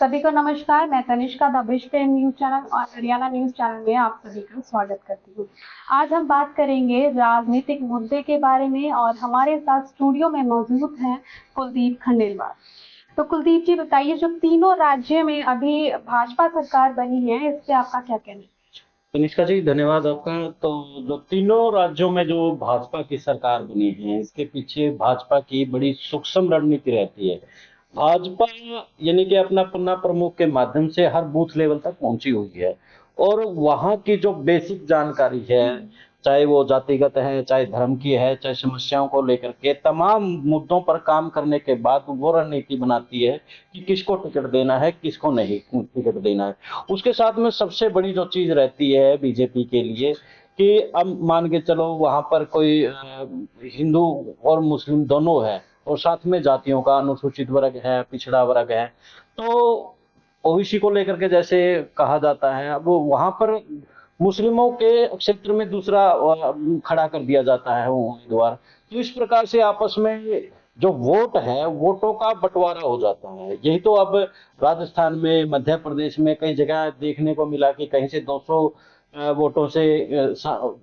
सभी को नमस्कार। मैं Tanishka the best news channel और हरियाणा न्यूज चैनल में आप सभी का स्वागत करती हूँ। आज हम बात करेंगे राजनीतिक मुद्दे के बारे में और हमारे साथ स्टूडियो में मौजूद हैं कुलदीप खंडेलवाल। तो कुलदीप जी बताइए, जो तीनों राज्य में अभी भाजपा सरकार बनी है, इस पे आपका क्या कहना है? तनिष्का जी, धन्यवाद आपका। तो जो तीनों राज्यों में जो भाजपा की सरकार बनी है, इसके पीछे भाजपा की बड़ी सूक्ष्म रणनीति रहती है। भाजपा यानी कि अपना पन्ना प्रमुख के माध्यम से हर बूथ लेवल तक पहुंची हुई है और वहां की जो बेसिक जानकारी है, चाहे वो जातिगत है, चाहे धर्म की है, चाहे समस्याओं को लेकर के तमाम मुद्दों पर काम करने के बाद वो रणनीति बनाती है कि किसको टिकट देना है, किसको नहीं टिकट देना है। उसके साथ में सबसे बड़ी जो चीज रहती है बीजेपी के लिए कि अब मान के चलो वहां पर कोई हिंदू और मुस्लिम दोनों है और साथ में जातियों का अनुसूचित वर्ग है, पिछड़ा वर्ग है, तो ओबीसी को लेकर के जैसे कहा जाता है, अब वहां पर मुस्लिमों के क्षेत्र में दूसरा खड़ा कर दिया जाता है वो उम्मीदवार। तो इस प्रकार से आपस में जो वोट है, वोटों का बंटवारा हो जाता है। यही तो अब राजस्थान में, मध्य प्रदेश में कई जगह देखने को मिला कि कहीं से 200 वोटों से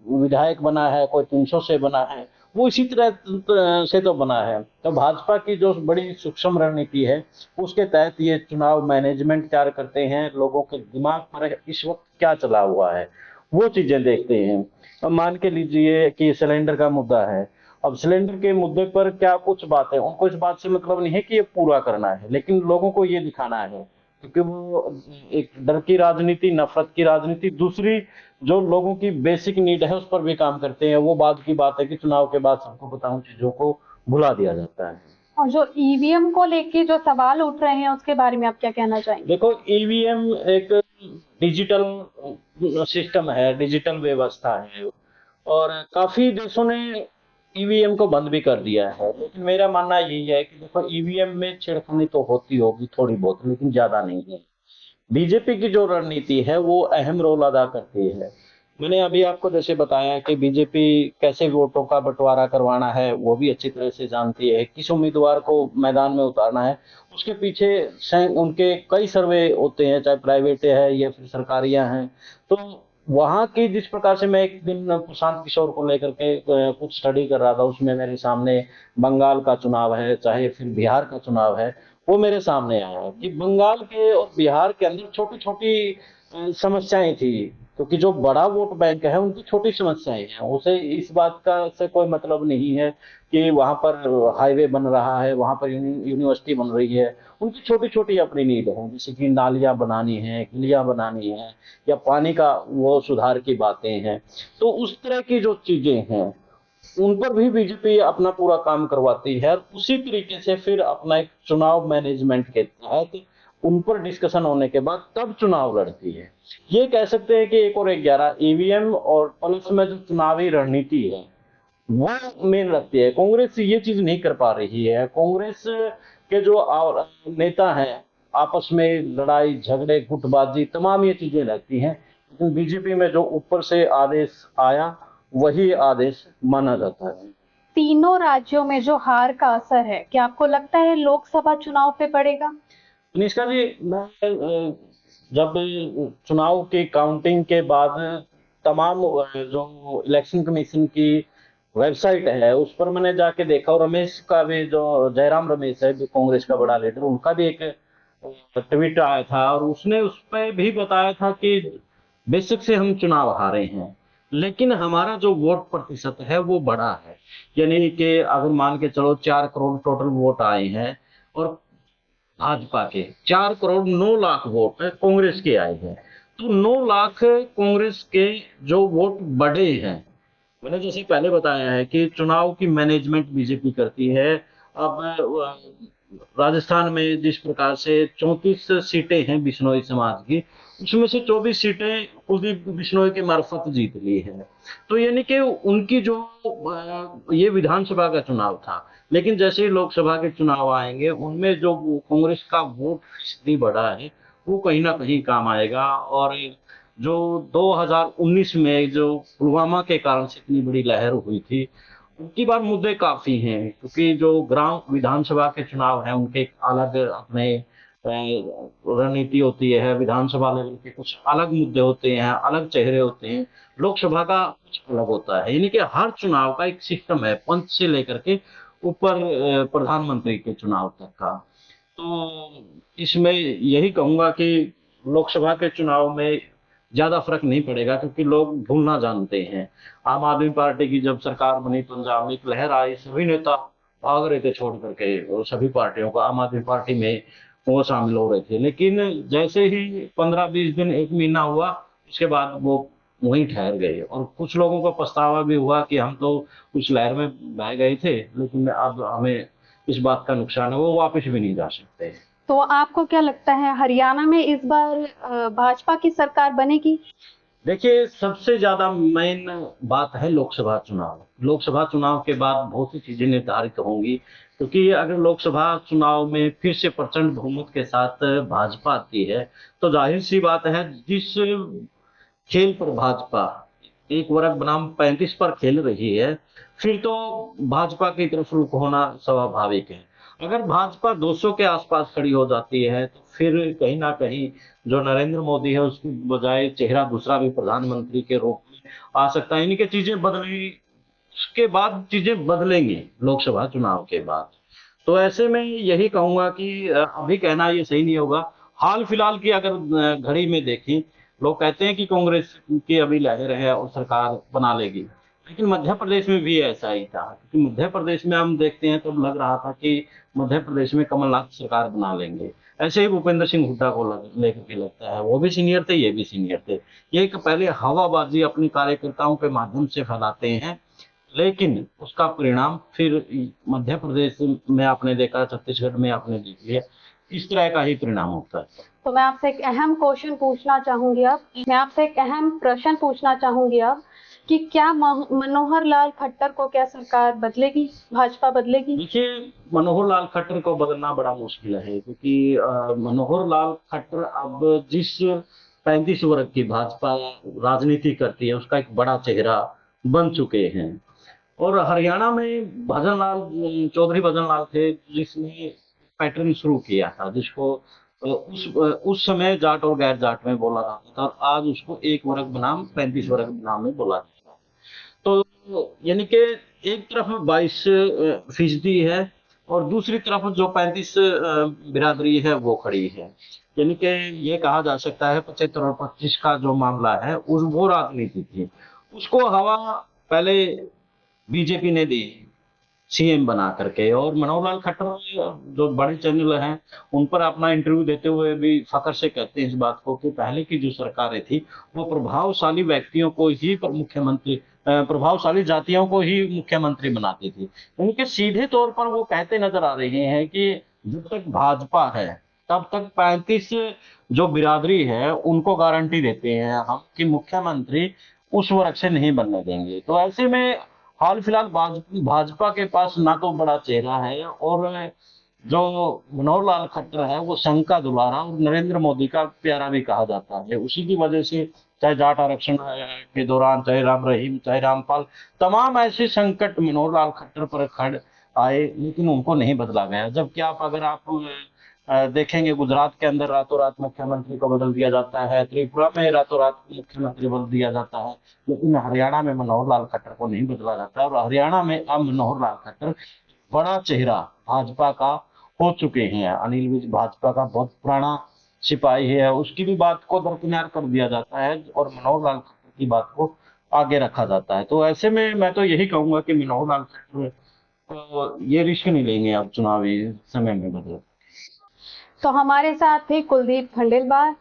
विधायक बना है, कोई 300 से बना है। वो इसी तरह से तो बना है। तो भाजपा की जो बड़ी सूक्ष्म रणनीति है, उसके तहत ये चुनाव मैनेजमेंट तैयार करते हैं। लोगों के दिमाग पर इस वक्त क्या चला हुआ है वो चीजें देखते हैं। अब मान के लीजिए कि सिलेंडर का मुद्दा है। अब सिलेंडर के मुद्दे पर क्या कुछ बात है, उनको इस बात से मतलब नहीं है कि ये पूरा करना है, लेकिन लोगों को ये दिखाना है, क्योंकि वो एक डर की राजनीति, नफरत की राजनीति, दूसरी जो लोगों की बेसिक नीड है उस पर भी काम करते हैं। वो बात की बात है कि चुनाव के बाद सबको पता उन चीजों को भुला दिया जाता है। और जो ईवीएम को लेके जो सवाल उठ रहे हैं, उसके बारे में आप क्या कहना चाहेंगे? देखो, ईवीएम एक डिजिटल सिस्टम है, डिजिटल व्यवस्था है और काफी देशों ने ईवीएम को बंद भी कर दिया है। लेकिन मेरा मानना यही है कि देखो, ईवीएम में छेड़खानी तो होती होगी थोड़ी बहुत, लेकिन ज्यादा नहीं है। बीजेपी की जो रणनीति है वो अहम रोल अदा करती है। मैंने अभी आपको जैसे बताया कि बीजेपी कैसे वोटों का बंटवारा करवाना है वो भी अच्छी तरह से जानती है, किस उम्मीदवार को मैदान में उतारना है। उसके पीछे उनके कई सर्वे होते हैं, चाहे प्राइवेट है या फिर सरकारियां हैं। तो वहां की जिस प्रकार से मैं एक दिन प्रशांत किशोर को लेकर के कुछ स्टडी कर रहा था, उसमें मेरे सामने बंगाल का चुनाव है, चाहे फिर बिहार का चुनाव है, वो मेरे सामने आया कि बंगाल के और बिहार के अंदर छोटी छोटी समस्याएं थी, क्योंकि जो बड़ा वोट बैंक है उनकी छोटी समस्याएं हैं। उसे इस बात का से कोई मतलब नहीं है कि वहां पर हाईवे बन रहा है, वहां पर यूनिवर्सिटी बन रही है। उनकी छोटी छोटी अपनी नीड है, जैसे कि नालियां बनानी है, किलियां बनानी है, या पानी का वो सुधार की बातें हैं। तो उस तरह की जो चीजें हैं उन पर भी बीजेपी अपना पूरा काम करवाती है और उसी तरीके से फिर अपना एक चुनाव मैनेजमेंट के तहत उन पर डिस्कशन होने के बाद तब चुनाव लड़ती है। ये कह सकते हैं कि एक और 11 ईवीएम और प्लस में जो चुनावी रणनीति है वो मेन रखती है। कांग्रेस ये चीज नहीं कर पा रही है। कांग्रेस के जो नेता हैं, आपस में लड़ाई झगड़े गुटबाजी तमाम ये चीजें रहती हैं, लेकिन बीजेपी में जो ऊपर से आदेश आया वही आदेश माना जाता है। तीनों राज्यों में जो हार का असर है, क्या आपको लगता है लोकसभा चुनाव पे पड़ेगा? निष्का जी, मैं जब चुनाव की काउंटिंग के बाद तमाम जो इलेक्शन कमीशन की वेबसाइट है उस पर मैंने जाके देखा, और रमेश का भी, जो जयराम रमेश है जो कांग्रेस का बड़ा लीडर, उनका भी एक ट्वीट आया था और उसने उस पर भी बताया था कि बेशक से हम चुनाव हारे हैं, लेकिन हमारा जो वोट प्रतिशत है वो बढ़ा है। यानी कि अगर मान के चलो 4 करोड़ टोटल वोट आए हैं और भाजपा के 4 करोड़ 9 लाख वोट कांग्रेस के आए हैं, तो 9 लाख कांग्रेस के जो वोट बढ़े हैं। मैंने जैसे पहले बताया है कि चुनाव की मैनेजमेंट बीजेपी करती है। अब राजस्थान में जिस प्रकार से 34 सीटें हैं बिश्नोई समाज की, उसमें से 24 सीटें कुलदीप बिश्नोई के मार्फत जीत ली है। तो यानी कि उनकी जो ये विधानसभा का चुनाव था, लेकिन जैसे ही लोकसभा के चुनाव आएंगे उनमें जो कांग्रेस का वोट फीसदी बढ़ा है वो कहीं ना कहीं काम आएगा। और जो 2019 में जो पुलवामा के कारण से इतनी बड़ी लहर हुई थी, उनकी बार मुद्दे काफी हैं, क्योंकि जो ग्राम विधानसभा के चुनाव हैं उनके अलग अपने रणनीति होती है, विधानसभा लेवल के कुछ अलग मुद्दे होते हैं, अलग चेहरे होते हैं, लोकसभा का कुछ अलग होता है। यानी कि हर चुनाव का एक सिस्टम है, पंच से लेकर के ऊपर प्रधानमंत्री के चुनाव तक का। तो इसमें यही कहूंगा कि लोकसभा के चुनाव में ज्यादा फर्क नहीं पड़ेगा, क्योंकि लोग भूलना जानते हैं। आम आदमी पार्टी की जब सरकार बनी, पंजाब में एक लहर आई, सभी नेता भाग रहे थे छोड़ करके, और सभी पार्टियों को आम आदमी पार्टी में वो शामिल हो रहे थे। लेकिन जैसे ही 15-20 दिन, एक महीना हुआ, उसके बाद वो वहीं ठहर गए, और कुछ लोगों को पछतावा भी हुआ कि हम तो उस लहर में बह गए थे, लेकिन अब हमें इस बात का नुकसान है, वो वापस भी नहीं जा सकते। तो आपको क्या लगता है हरियाणा में इस बार भाजपा की सरकार बनेगी? देखिए, सबसे ज्यादा मेन बात है लोकसभा चुनाव। लोकसभा चुनाव के बाद बहुत सी चीजें निर्धारित होंगी, क्योंकि अगर लोकसभा चुनाव में फिर से प्रचंड बहुमत के साथ भाजपा आती है, तो जाहिर सी बात है, जिस खेल पर भाजपा एक वर्ग बनाम 35 पर खेल रही है, फिर तो भाजपा की तरफ रुख होना स्वाभाविक है। अगर भाजपा 200 के आसपास खड़ी हो जाती है, तो फिर कहीं ना कहीं जो नरेंद्र मोदी है, उसकी बजाय चेहरा दूसरा भी प्रधानमंत्री के रूप में आ सकता है। इनकी चीजें बदली, उसके बाद चीजें बदलेंगी लोकसभा चुनाव के बाद। तो ऐसे में यही कहूंगा कि अभी कहना ये सही नहीं होगा। हाल फिलहाल की अगर घड़ी में देखें, लोग कहते हैं कि कांग्रेस की अभी लहर है और सरकार बना लेगी, लेकिन मध्य प्रदेश में भी ऐसा ही था। क्योंकि मध्य प्रदेश में हम देखते हैं तो लग रहा था कि मध्य प्रदेश में कमलनाथ सरकार बना लेंगे। ऐसे ही भूपेंद्र सिंह हुड्डा को लेकर के लगता है, वो भी सीनियर थे, ये भी सीनियर थे। ये एक पहले हवाबाजी अपने कार्यकर्ताओं के माध्यम से फैलाते हैं, लेकिन उसका परिणाम फिर मध्य प्रदेश में आपने देखा, छत्तीसगढ़ में आपने देख लिया, इस तरह का ही परिणाम होता है। तो मैं आपसे एक अहम क्वेश्चन पूछना चाहूंगी अब, मैं आपसे एक अहम प्रश्न पूछना चाहूंगी अब, कि क्या मनोहर लाल खट्टर को क्या सरकार बदलेगी, भाजपा बदलेगी? देखिए, मनोहर लाल खट्टर को बदलना बड़ा मुश्किल है, क्योंकि मनोहर लाल खट्टर अब जिस 35 वर्ग की भाजपा राजनीति करती है, उसका एक बड़ा चेहरा बन चुके हैं। और हरियाणा में चौधरी भजन लाल थे, जिसने पैटर्न शुरू किया था, जिसको उस समय जाट और गैर जाट में बोला जाता था, और आज उसको एक वर्ग बनाम 35 वर्ग बनाम में बोला जाता है। तो यानी कि एक तरफ 22% है, और दूसरी तरफ जो 35 बिरादरी है वो खड़ी है। यानी कि ये कहा जा सकता है 75 और 25 का जो मामला है, उस वो राजनीति थी, उसको हवा पहले बीजेपी ने दी सीएम बना करके। और मनोहर लाल खट्टर जो बड़े चैनल हैं, उन पर अपना इंटरव्यू देते हुए भी फखर से कहते हैं इस बात को कि पहले की जो सरकारें थी, वो प्रभावशाली व्यक्तियों को ही प्रभावशाली जातियों को ही मुख्यमंत्री बनाती थी। उनके सीधे तौर पर वो कहते नजर आ रहे हैं कि जब तक भाजपा है, तब तक 35 जो बिरादरी है उनको गारंटी देते हैं हम कि मुख्यमंत्री उस वर्ग से नहीं बनने देंगे। तो ऐसे में हाल फिलहाल भाजपा के पास ना तो बड़ा चेहरा है, और जो मनोहर लाल खट्टर है वो संघ का दुलारा और नरेंद्र मोदी का प्यारा भी कहा जाता है। उसी की वजह से चाहे जाट आरक्षण के दौरान, चाहे राम रहीम, चाहे रामपाल, तमाम ऐसे संकट मनोहर लाल खट्टर पर खड़ आए, लेकिन उनको नहीं बदला गया। जबकि अगर आप देखेंगे, गुजरात के अंदर रातों रात मुख्यमंत्री को बदल दिया जाता है, त्रिपुरा में रातों रात मुख्यमंत्री बदल दिया जाता है, लेकिन हरियाणा में मनोहर लाल खट्टर को नहीं बदला जाता। और हरियाणा में अब मनोहर लाल खट्टर बड़ा चेहरा भाजपा का हो चुके हैं। अनिल विज भाजपा का बहुत पुराना सिपाही है, उसकी भी बात को दरकिनार कर दिया जाता है और मनोहर लाल खट्टर की बात को आगे रखा जाता है। तो ऐसे में मैं तो यही कहूंगा कि मनोहर लाल खट्टर तो ये रिस्क नहीं लेंगे अब चुनावी समय में बदल। तो हमारे साथ थे कुलदीप खंडेलवाल,